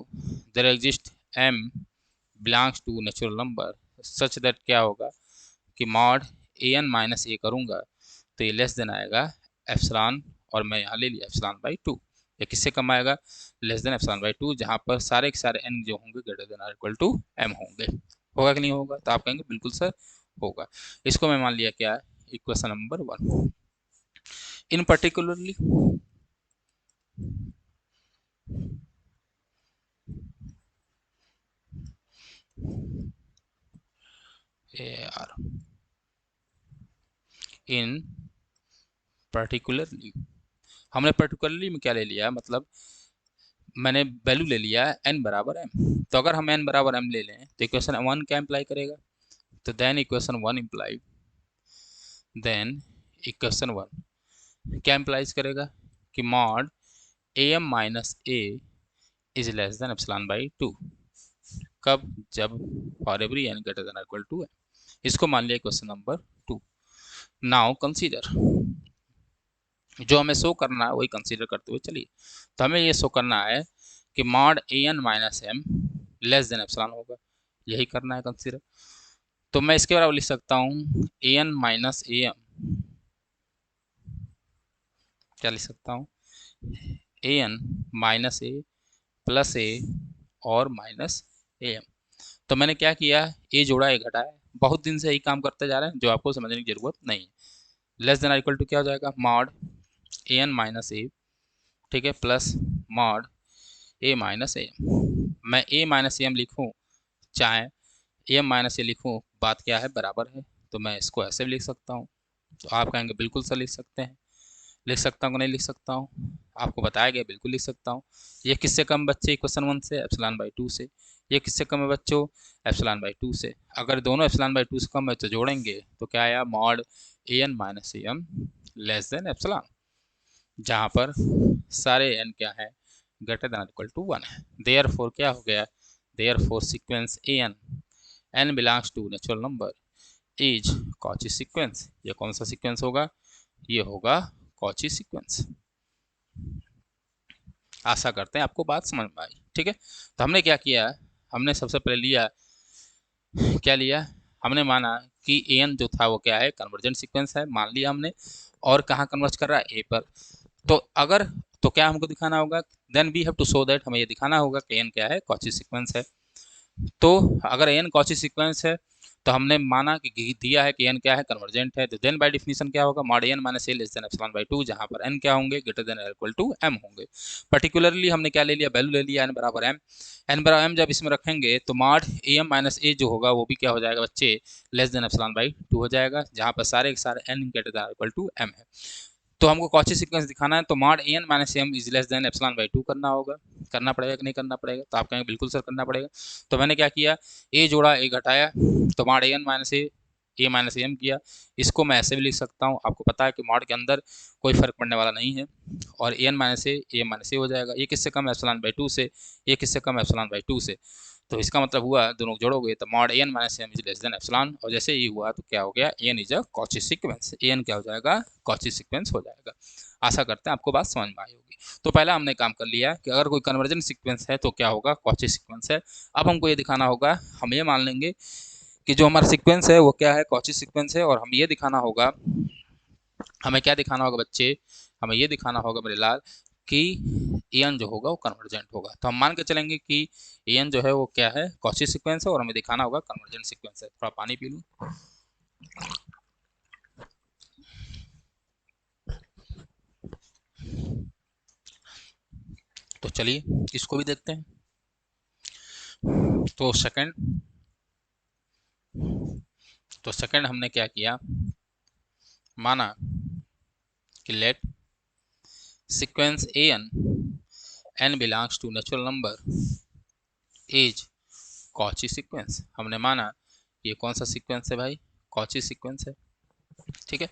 there exist m belongs to natural number such that, क्या होगा कि मॉड ए एन माइनस ए करूँगा तो ये लेस देन आएगा एप्सिलॉन, और मैं यहाँ ले लिया एप्सिलॉन बाई 2। ये किससे कम आएगा, लेस देन एप्सिलॉन बाई 2, जहाँ पर सारे के सारे n जो होंगे greater than or equal to m होंगे। होगा कि नहीं होगा, तो आप कहेंगे बिल्कुल सर होगा। इसको मैं मान लिया क्या, equation number 1। In particularly AR, in particularly, हमने पर्टिकुलरली में क्या ले लिया, मतलब मैंने वैल्यू ले लिया n बराबर m। तो अगर हम n बराबर m ले लें तो इक्वेशन 1 क्या इम्प्लाई करेगा, तो then equation 1 imply, then equation 1 क्या इम्प्लाइज करेगा कि mod a m minus a is less than epsilon by 2। कब, जब for every n greater than equal to है। इसको मान लिया क्वेश्चन नंबर 2। नाउ कंसीडर, जो हमें शो करना है वही कंसीडर करते हुए चलिए। तो हमें ये शो करना है कि mod A N minus m less than epsilon होगा, यही करना है कंसीडर। तो मैं इसके बराबर लिख सकता हूँ A N minus a M, क्या लिख सकता हूँ, A N minus A plus ए और माइनस ए एम। तो मैंने क्या किया, ए जोड़ा ए घटाया। बहुत दिन से यही काम करते जा रहे हैं, जो आपको समझने की जरूरत नहीं है। लेस देन इक्वल टू क्या हो जाएगा, mod A N minus a, ठीक है, plus mod a minus a m. मैं ए माइनस ए एम लिखूँ चाहे ए एम माइनस ए लिखूँ, बात क्या है, बराबर है। तो मैं इसको ऐसे भी लिख सकता हूँ। तो आप कहेंगे बिल्कुल सर लिख सकते हैं। लिख सकता हूँ कि नहीं लिख सकता हूँ, आपको बताया गया बिल्कुल लिख सकता हूँ। ये किससे कम बच्चे, क्वेश्चन 1 से, एप्सिलॉन बाई 2 से। ये किससे कम है बच्चों, एप्सिलॉन बाई 2 से। अगर दोनों एप्सिलॉन बाई 2 से कम है तो जोड़ेंगे तो क्या आया, mod A N minus a m less than epsilon, जहाँ पर सारे एन क्या है, ग्रेटर देन इक्वल टू 1 है। देयरफॉर क्या हो गया, therefore sequence A n, n belongs to natural number, is Cauchy sequence. ये कौन सा सीक्वेंस होगा, ये होगा कॉची सीक्वेंस। आशा करते हैं आपको बात समझ में आई, ठीक है। तो हमने क्या किया, हमने सबसे पहले लिया, क्या लिया, हमने माना कि ए एन जो था वो क्या है, कन्वर्जेंट सीक्वेंस है, मान लिया हमने। और कहाँ कन्वर्ज कर रहा है, ए पर। तो अगर, तो क्या हमको दिखाना होगा, then we have to show that, हमें ये दिखाना होगा कि एन क्या है, कॉची सीक्वेंस है। तो अगर एन कॉची सीक्वेंस है तो हमने माना कि दिया है कि एन क्या है, कन्वर्जेंट है। तो देन बाय डेफिनेशन क्या होगा, mod n minus a less than epsilon by 2, जहां पर एन क्या होंगे, greater than equal to m होंगे। पर्टिकुलरली हमने क्या ले लिया, वैल्यू ले लिया एन बराबर एम। एन बराबर एम जब इसमें रखेंगे तो मॉड ए एम माइनस ए जो होगा वो भी क्या हो जाएगा बच्चे, लेस देन एप्सिलॉन बाई 2 हो जाएगा, जहां पर सारे के सारे n greater than equal to m है। तो हमको कॉची सीक्वेंस दिखाना है, तो mod n minus M is less than epsilon by 2 करना होगा। करना पड़ेगा कि नहीं करना पड़ेगा, तो आप कहेंगे बिल्कुल सर करना पड़ेगा। तो मैंने क्या किया, ए जोड़ा ए घटाया, तो मॉड एन माइनस ए माइनस एम किया। इसको मैं ऐसे भी लिख सकता हूँ, आपको पता है कि मॉड के अंदर कोई फर्क पड़ने वाला नहीं है। और एन माइनस ए माइनस ए हो जाएगा। ये किससे कम है, एप्सिलॉन बाई 2 से। ये किससे कम है, एप्सिलॉन बाई 2 से। तो इसका मतलब हुआ, दोनों जोड़ोगे तो mod n minus M is less than epsilon, और जैसे ही हुआ तो क्या हो गया, n is a Cauchy sequence. N क्या हो जाएगा, कॉची सीक्वेंस हो जाएगा। आशा करते हैं आपको बात समझ में आई होगी। तो पहला हमने काम कर लिया कि अगर कोई कन्वर्जन सीक्वेंस है तो क्या होगा, कॉची सीक्वेंस है। अब हमको ये दिखाना होगा, हम ये मान लेंगे कि जो हमारा सीक्वेंस है वो क्या है, कॉची सीक्वेंस है। और हम ये दिखाना होगा, हमें क्या दिखाना होगा बच्चे, हमें ये दिखाना होगा मेरे लाल कि एन जो होगा वो कन्वर्जेंट होगा। तो हम मान के चलेंगे कि एन जो है वो क्या है, कॉची सीक्वेंस है, और हमें दिखाना होगा कन्वर्जेंट सीक्वेंस है। थोड़ा पानी पी लूँ। तो चलिए इसको भी देखते हैं। तो सेकंड हमने क्या किया, माना कि let sequence N belongs to natural number is Cauchy sequence. हमने माना ये कौन सा सीक्वेंस है भाई, कॉची सीक्वेंस है, ठीक है।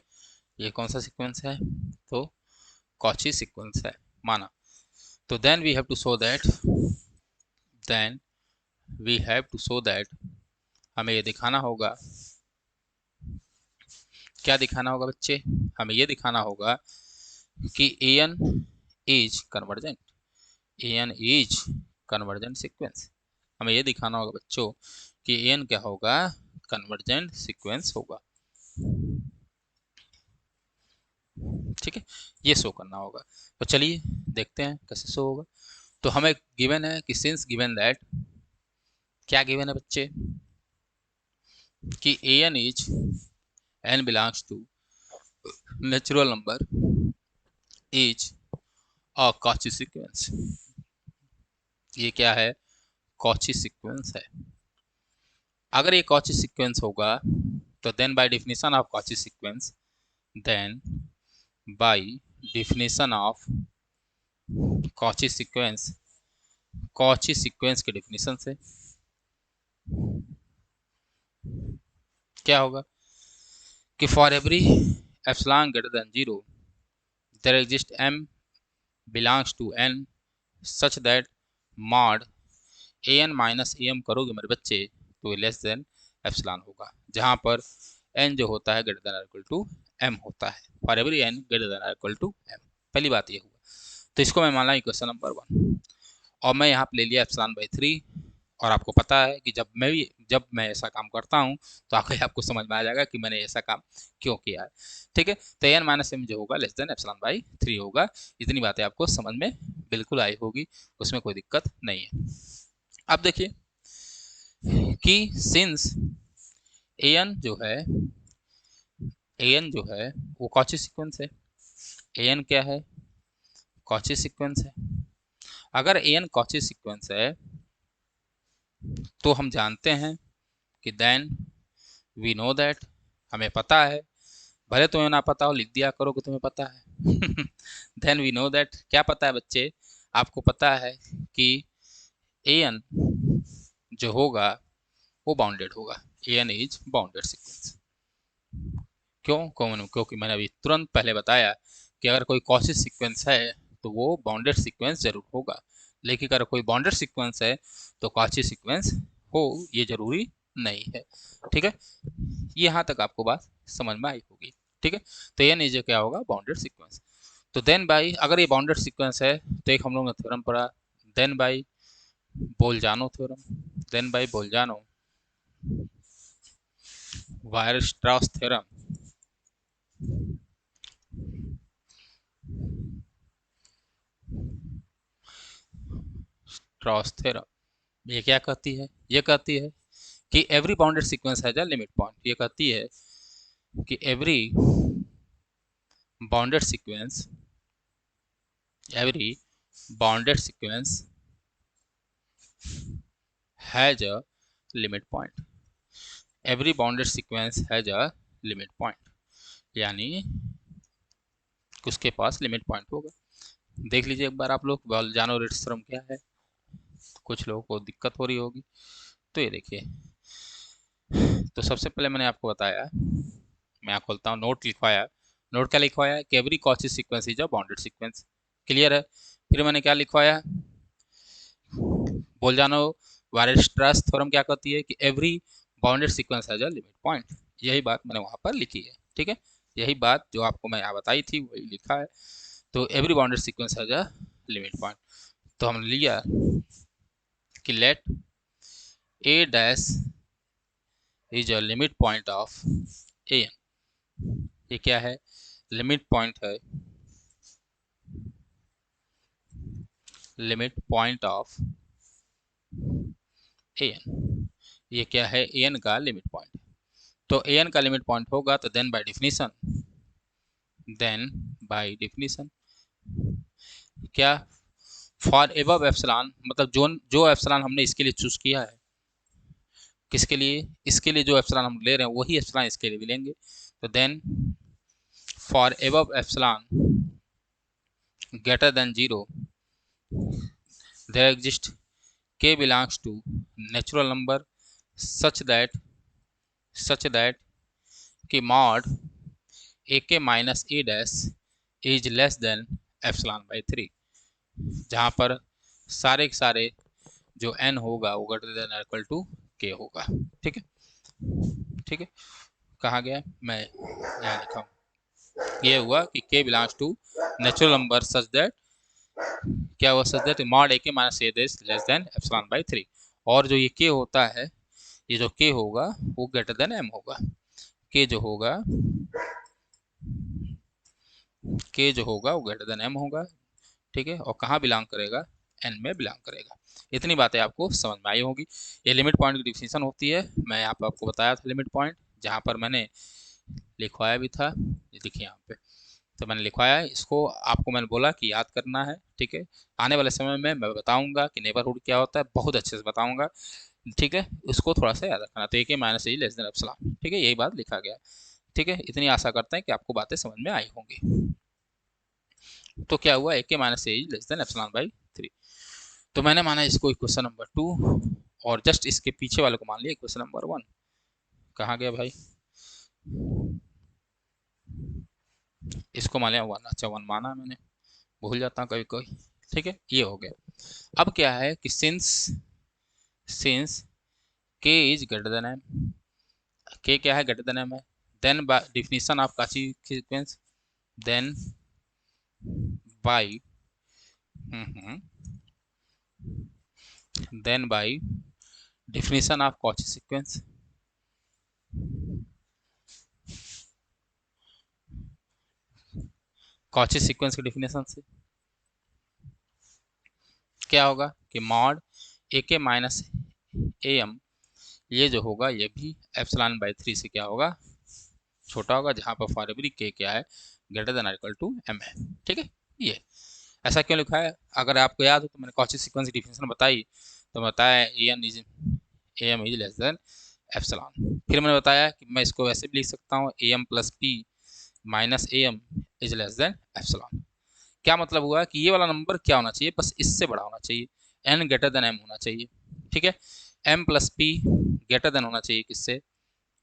ये कौन सा सीक्वेंस है, तो कॉची सीक्वेंस है, माना। तो then we have to show that, then we have to show that, हमें ये दिखाना होगा, क्या दिखाना होगा बच्चे, हमें ये दिखाना होगा कि n is convergent, n is convergent sequence. हमें ये दिखाना होगा बच्चों कि एन क्या होगा, कन्वर्जेंट सीक्वेंस होगा, ठीक है। ये शो करना होगा। तो चलिए देखते हैं कैसे शो होगा। तो हमें गिवन है कि सिंस गिवन दैट, क्या गिवन है बच्चे, कि n is, n belongs to natural number is a Cauchy sequence. ये क्या है, कॉची सीक्वेंस है। अगर ये कॉची सीक्वेंस होगा तो then by definition of Cauchy sequence, then by definition of Cauchy sequence, Cauchy sequence के डेफिनेशन से क्या होगा कि for every epsilon greater than 0 there exist m belongs to n such that mod an minus am करोगे मेरे बच्चे तो less than epsilon होगा, जहां पर n जो होता है greater than equal to m होता है। For every n greater than equal to m, पहली बात ये हुआ। तो इसको मैं मान ला इक्वेशन नंबर 1, और मैं यहाँ पे ले लिया एप्सिलॉन बाई 3। और आपको पता है कि जब मैं ऐसा काम करता हूँ तो आपको समझ में आ जाएगा कि मैंने ऐसा काम क्यों किया है, ठीक है। तो एन माइनस एम जो होगा लेस देन एप्सिलॉन बाई 3 होगा। इतनी बातें आपको समझ में बिल्कुल आई होगी, उसमें कोई दिक्कत नहीं है। अब देखिए कि सिंस एन जो है, एन जो है वो कॉची सीक्वेंस है। एन क्या है? कॉची सीक्वेंस है। अगर एन कॉची सीक्वेंस है तो हम जानते हैं कि देन वी नो दैट, हमें पता है, भले तुम्हें ना पता हो लिख दिया करो कि तुम्हें पता है। देन वी नो दैट, क्या पता है बच्चे? आपको पता है कि एन जो होगा वो बाउंडेड होगा। N is bounded sequence. क्योंकि मैंने अभी तुरंत पहले बताया कि अगर कोई कॉची सीक्वेंस है तो वो बाउंडेड सीक्वेंस जरूर होगा, लेकिन अगर कोई बाउंडेड सीक्वेंस है तो कॉची सीक्वेंस हो ये जरूरी नहीं है। ठीक है, ये यहाँ तक आपको बात समझ में आई होगी। ठीक है, तो ये नीचे क्या होगा? Bounded sequence. तो देन बाई, अगर ये बाउंडेड सीक्वेंस है तो एक हम लोग ने थ्योरम पढ़ा, then by Bolzano theorem. Then by Bolzano Weierstrass theorem. Strauss theorem ये क्या कहती है? ये कहती है कि every bounded sequence has a limit point. ये कहती है कि every bounded sequence, every bounded sequence has a limit point. Every bounded sequence has a limit point, यानी उसके पास लिमिट पॉइंट होगा। देख लीजिए एक बार आप लोग, बोलजानो रिट्ज थ्योरम क्या है, कुछ लोगों को दिक्कत हो रही होगी। तो ये देखिए, तो सबसे पहले मैंने आपको बताया, मैं यहाँ खोलता हूँ, नोट लिखवाया। नोट क्या लिखवाया? कि every Cauchy sequence is a bounded sequence. Clear है? फिर मैंने क्या लिखवाया? बोलजानो वायरस्ट्रास थ्योरम क्या कहती है? कि every bounded sequence has a limit point. यही बात मैंने वहाँ पर लिखी है। ठीक है, यही बात जो आपको मैं यहाँ बताई थी वही लिखा है। तो every bounded sequence has a limit point. तो हमने लिया कि let a dash is a limit point of a n. ये क्या है? लिमिट पॉइंट है, limit point of a n. ये क्या है? ए एन का लिमिट पॉइंट। तो ए एन का लिमिट पॉइंट होगा तो then by definition, then by definition क्या? फॉर एबव एप्सिलॉन, मतलब जो जो एप्सिलॉन हमने इसके लिए चूज किया है, किसके लिए? इसके लिए जो एप्सिलॉन हम ले रहे हैं वही एप्सिलॉन इसके लिए भी लेंगे। तो then for above epsilon greater than 0 there exists k belongs to natural number such that कि mod ak minus a dash is less than epsilon by 3, जहाँ पर सारे के सारे जो n होगा वो greater than equal to k होगा। ठीक है, ठीक है, कहाँ गया? मैं यहाँ लिखा हूँ। ये हुआ कि k belongs to natural number such that, क्या हुआ? Such that mod a k minus a less than epsilon by 3। और जो ये k होता है, ये जो k होगा वो ग्रेटर देन m होगा। k जो होगा, k जो होगा वो ग्रेटर देन m होगा। ठीक है, और कहाँ बिलोंग करेगा? n में बिलोंग करेगा। इतनी बातें आपको समझ में आई होगी। ये लिमिट पॉइंट की डिफिनेशन होती है। मैं यहाँ पर आपको बताया था लिमिट पॉइंट, जहाँ पर मैंने लिखवाया भी था। ये देखिए यहाँ पे, तो मैंने लिखवाया है इसको, आपको मैंने बोला कि याद करना है। ठीक है, आने वाले समय में मैं बताऊंगा कि नेबरहुड क्या होता है, बहुत अच्छे से बताऊंगा। ठीक है, उसको थोड़ा सा याद रखना। तो ए k minus a less than epsilon, ठीक है, यही बात लिखा गया। ठीक है, इतनी आशा करते हैं कि आपको बातें समझ में आई होंगी। तो क्या हुआ? ए k minus a less than epsilon by 3। तो मैंने माना इसको इक्वेशन नंबर 2, और जस्ट इसके पीछे वाले को मान लिया इक्वेशन नंबर 1। कहाँ गया भाई? इसको मान लिया 1। अच्छा, 1 माना मैंने, भूल जाता हूँ कभी कभी। ठीक है, ये हो गया। अब क्या है कि since k is greater than m, k क्या है? ग्रेटर देन m है। Then by definition of Cauchy sequence, then by then by definition of Cauchy sequence, Cauchy sequence के डिफिनेशन से, क्या होगा कि mod a k minus a M, ये जो होगा ये भी एप्सिलॉन बाई 3 से क्या होगा, छोटा होगा, जहाँ पर फॉर एवरी के क्या है, greater than equal to m है। ठीक है, ये ऐसा क्यों लिखा है? अगर आपको याद हो तो मैंने कॉची सीक्वेंस की डिफिनेशन बताई, तो बताया a m is less than epsilon. फिर मैंने बताया कि मैं इसको वैसे भी लिख सकता हूँ, a m plus p minus a m is less than epsilon. क्या मतलब हुआ कि ये वाला नंबर क्या होना चाहिए, बस इससे बड़ा होना चाहिए, एन ग्रेटर देन एम होना चाहिए। ठीक है, m plus p greater than होना चाहिए किससे,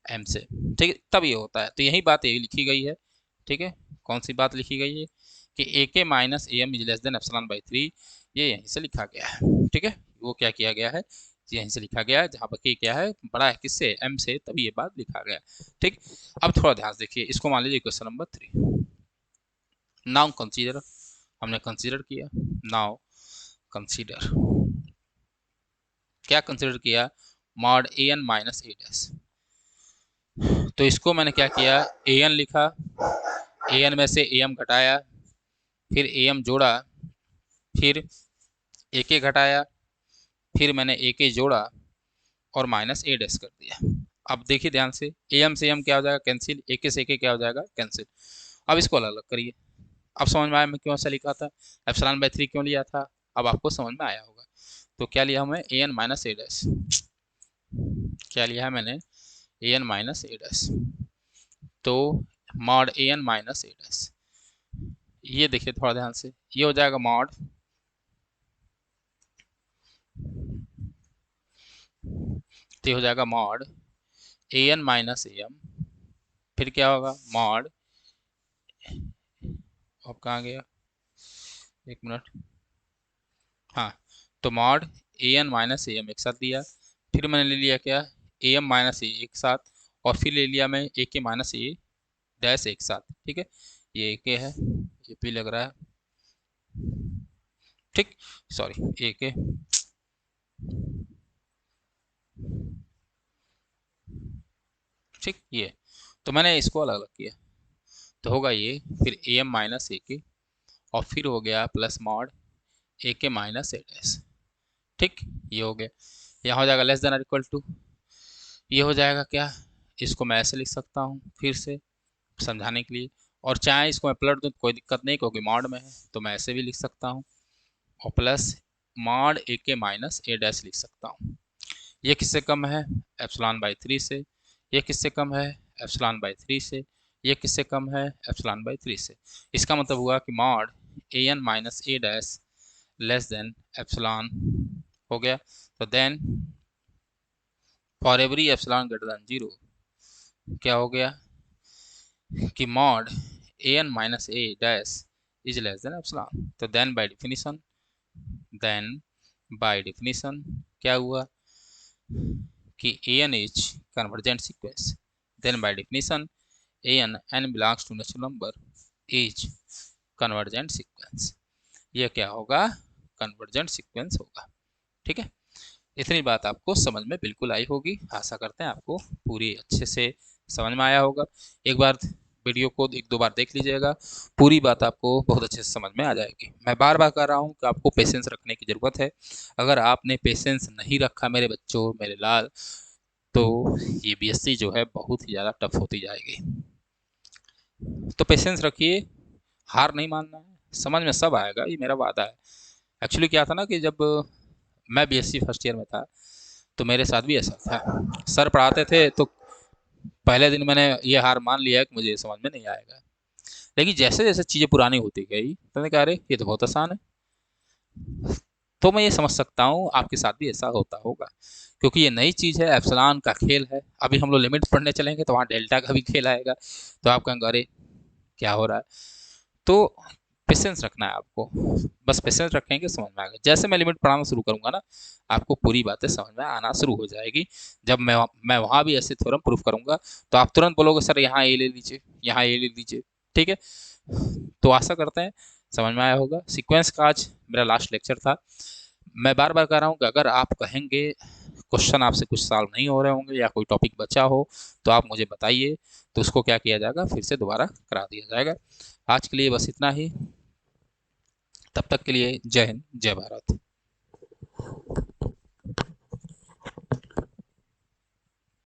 एम से। ठीक है, तब ये होता है। तो यही बात ये लिखी गई है। ठीक है, कौन सी बात लिखी गई है कि a k minus a m is less than epsilon by 3, ये यहीं से लिखा गया है। ठीक है, वो क्या किया गया है, यहीं से लिखा गया है, जहाँ पर के क्या है, बड़ा है किससे, एम से, तभी ये बात लिखा गया है। ठीक, अब थोड़ा ध्यान से देखिए, इसको मान लीजिए क्वेश्चन नंबर 3। नाउ कंसीडर, हमने कंसीडर किया, नाउ कंसीडर, क्या कंसीडर किया, mod A N minus a dash. तो इसको मैंने क्या किया, ए एन लिखा, ए एन में से ए एम घटाया, फिर ए एम जोड़ा, फिर ए के घटाया, फिर मैंने ए के जोड़ा और माइनस ए डैश कर दिया। अब देखिए ध्यान से, ए एम से एम क्या हो जाएगा, कैंसिल, ए के से के क्या हो जाएगा, कैंसिल। अब इसको अलग अलग करिए। अब समझ में आया मैं क्यों ऐसा लिखा था, एप्सिलॉन बाई 3 क्यों लिया था, अब आपको समझ में आया होगा। तो क्या लिया हमें, A N minus a dash, क्या लिया है मैंने, A N minus a dash. तो mod A N minus a dash, ये देखिए थोड़ा ध्यान से, ये हो जाएगा मॉड, तो हो जाएगा mod A N minus a m, फिर क्या होगा मॉड, अब कहाँ गया, एक मिनट, हाँ, तो mod A N minus a m एक साथ दिया, फिर मैंने ले लिया क्या, ए एम माइनस ए एक साथ, और फिर ले लिया मैं ए के माइनस ए डैश एक साथ। ठीक है, ये ए के है, ये पी लग रहा है, ठीक, सॉरी, ए के, ठीक, ये तो मैंने इसको अलग अलग किया, तो होगा ये, फिर ए एम माइनस ए के, और फिर हो गया plus mod a k minus a dash. ठीक, ये हो गया, यहाँ हो जाएगा लेस देन और इक्वल टू, ये हो जाएगा क्या, इसको मैं ऐसे लिख सकता हूँ फिर से समझाने के लिए, और चाहे इसको मैं पलट दूँ तो कोई दिक्कत नहीं, क्योंकि मॉड में है तो मैं ऐसे भी लिख सकता हूँ, और plus mod a k minus a dash लिख सकता हूँ। ये किससे कम है, एप्सिलॉन बाई 3 से, ये किससे कम है, एप्सिलॉन बाई 3 से, ये किससे कम है, एप्सिलॉन बाई 3 से। इसका मतलब हुआ कि mod A N minus a dash less than epsilon हो गया। तो then for every epsilon greater than 0 क्या हो गया कि mod A N minus a dash is less than epsilon. तो देन बाय डेफिनेशन क्या हुआ कि a N is convergent sequence, then by definition a n n belongs to natural number is convergent sequence, ये क्या होगा, convergent sequence होगा। ठीक है, इतनी बात आपको समझ में बिल्कुल आई होगी, आशा करते हैं आपको पूरी अच्छे से समझ में आया होगा। एक बार वीडियो को एक दो बार देख लीजिएगा, पूरी बात आपको बहुत अच्छे से समझ में आ जाएगी। मैं बार बार कह रहा हूँ कि आपको पेशेंस रखने की ज़रूरत है। अगर आपने पेशेंस नहीं रखा मेरे बच्चों, मेरे लाल, तो ये बीएससी जो है बहुत ही ज़्यादा टफ होती जाएगी। तो पेशेंस रखिए, हार नहीं मानना है, समझ में सब आएगा, ये मेरा वादा है। एक्चुअली क्या था ना कि जब मैं बीएससी फर्स्ट ईयर में था तो मेरे साथ भी ऐसा था, सर पढ़ाते थे तो पहले दिन मैंने ये हार मान लिया कि मुझे समझ में नहीं आएगा, लेकिन जैसे जैसे चीज़ें पुरानी होती गई तो मैंने कहा अरे ये तो बहुत आसान है। तो मैं ये समझ सकता हूँ आपके साथ भी ऐसा होता होगा, क्योंकि ये नई चीज़ है, एप्सिलॉन का खेल है। अभी हम लोग लिमिट पढ़ने चलेंगे तो वहाँ डेल्टा का भी खेल आएगा, तो आप कहेंगे अरे क्या हो रहा है। तो पेशेंस रखना है आपको, बस पेशेंस रखेंगे समझ में आएगा। जैसे मैं लिमिट पढ़ाना शुरू करूंगा ना, आपको पूरी बातें समझ में आना शुरू हो जाएगी। जब मैं वहाँ भी ऐसे थ्योरम प्रूफ करूंगा तो आप तुरंत बोलोगे सर यहाँ ये ले लीजिए, यहाँ ये ले लीजिए। ठीक है, तो आशा करते हैं समझ में आया होगा। सीक्वेंस का आज मेरा लास्ट लेक्चर था। मैं बार बार कह रहा हूँ कि अगर आप कहेंगे क्वेश्चन आपसे कुछ सॉल्व नहीं हो रहे होंगे या कोई टॉपिक बचा हो तो आप मुझे बताइए, तो उसको क्या किया जाएगा, फिर से दोबारा करा दिया जाएगा। आज के लिए बस इतना ही, तब तक के लिए जय हिंद, जय भारत।